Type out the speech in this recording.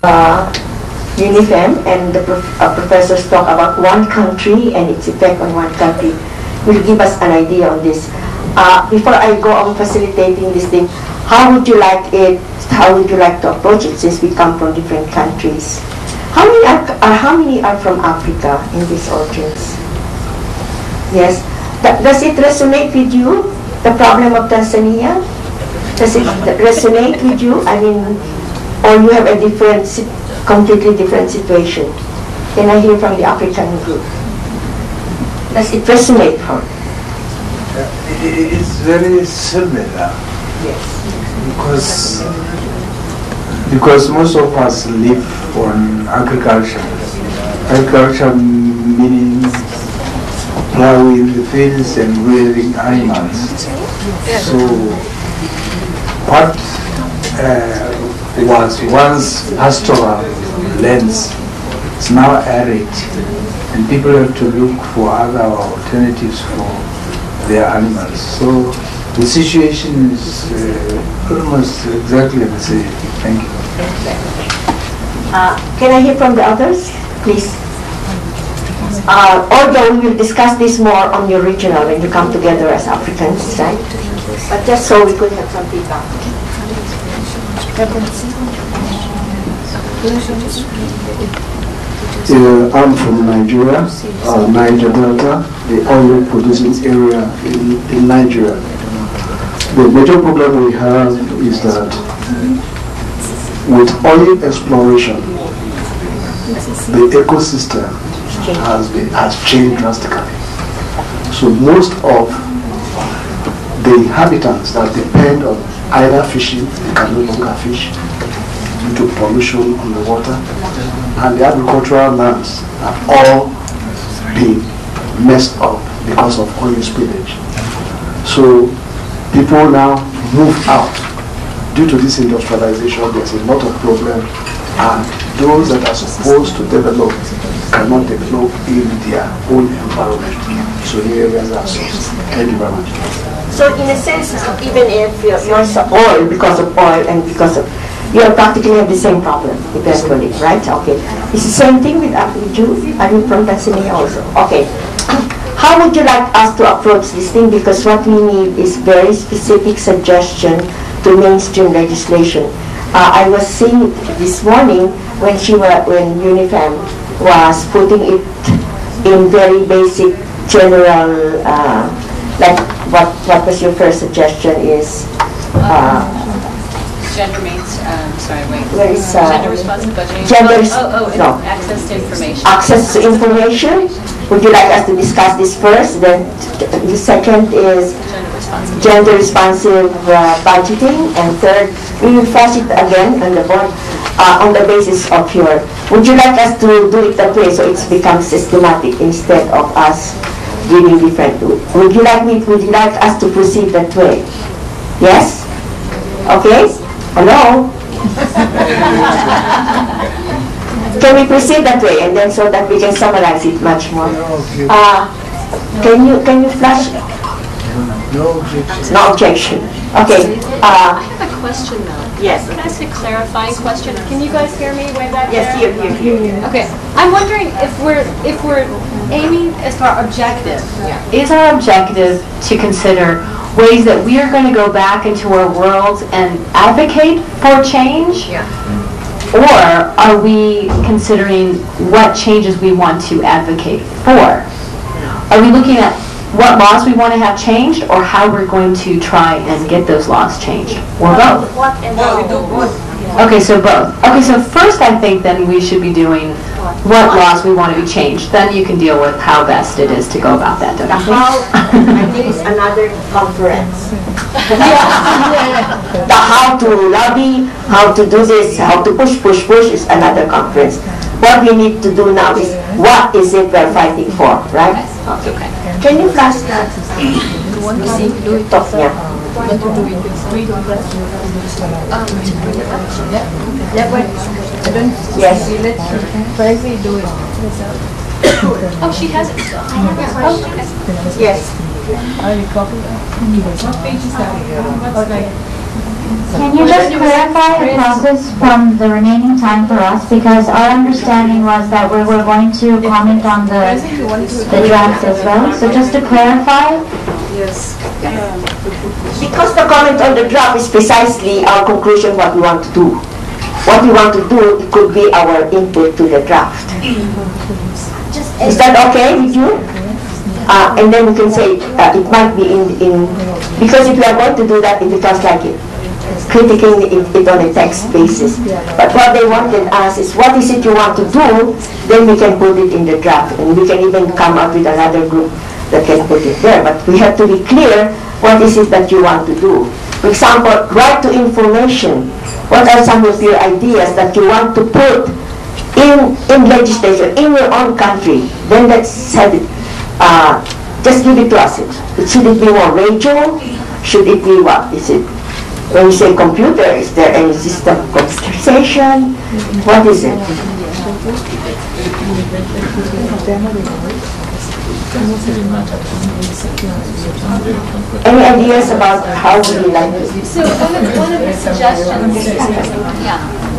UNIFEM, and the professors talk about one country and its effect on one country, will give us an idea on this. Before I go on facilitating this thing, how would you like to approach it, since we come from different countries? How many are from Africa in this audience? Yes. Does it resonate with you, the problem of Tanzania? Does it resonate with you? I mean, or you have a completely different situation? Can I hear from the African group? Does it resonate from? It's very similar. Yes. Because most of us live on agriculture. Agriculture meaning plowing the fields and rearing animals. So what was once pastoral lands is now arid, and people have to look for other alternatives for their animals. So the situation is almost exactly the same. Thank you. Can I hear from the others, please? Although we will discuss this more on your regional when you come together as Africans, right? But just so we could have some feedback. I'm from Nigeria, Niger Delta, the oil producing area in Nigeria. The major problem we have is that with oil exploration, the ecosystem has changed drastically. So most of the inhabitants that depend on either fishing, they can no longer fish due to pollution on the water, and the agricultural lands have all been messed up because of oil spillage. So people now move out. Due to this industrialization, there's a lot of problems, and those that are supposed to develop cannot develop in their own environment. So the areas are sourced. Thank you very much. So in a sense, even if you're oil, because of oil and because of, you practically have the same problem eventually, right? Okay. It's the same thing with you. Are you from Tanzania also? Okay. How would you like us to approach this thing? Because what we need is very specific suggestion to mainstream legislation. I was seeing this morning when UNIFEM was putting it in very basic, general, like what was your first suggestion is? Gender means, sorry, wait. Where is, gender responsive budgeting? No. Access to information. Access to information. Would you like us to discuss this first? Then the second is gender responsive budgeting, and third, we will force it again on the board on the basis of your. Would you like us to do it that way so it's become systematic instead of us giving different? Would you like us to proceed that way? Yes. Okay. Hello. Can we proceed that way, and then so that we can summarize it much more? Can you flash? No objection. No objection. Okay. I have a question though. Yes. Can I ask a clarifying question? Can you guys hear me way back Yes, there? here. Okay. I'm wondering if we're aiming as our objective. Is our objective to consider ways that we are going to go back into our worlds and advocate for change? Yeah. Or are we considering what changes we want to advocate for? Are we looking at what laws we want to have changed, or how we're going to try and get those laws changed? Or both? What and how? We do both. Okay, so both. Okay, so first I think then we should be doing what laws we want to be changed. Then you can deal with how best it is to go about that, don't The you think? how, I think, is another conference. The how to lobby, how to do this, how to push is another conference. What we need to do now is, what is it we're fighting for, right? Okay. Can you flash that? Talk, yeah. Yes. Oh, she has it still. Yes. Can you just clarify the process from the remaining time for us? Because our understanding was that we were going to comment on the drafts as well. So just to clarify. Yes. Because the comment on the draft is precisely our conclusion what we want to do. What we want to do, it could be our input to the draft. Is that okay with you? And then we can say it might be in because if we are going to do that, it becomes like critiquing it on a text basis. But what they wanted us is, what is it you want to do? Then we can put it in the draft, and we can even come up with another group that can put it there. But we have to be clear, what is it that you want to do? For example, right to information. What are some of your ideas that you want to put in legislation in your own country? Then let's have it. Just give it to us. Should it be more radio? Should it be what? Is it, when you say computer, is there any system of computerization? What is it? Any ideas about how would you like it? So one of the suggestions, yeah.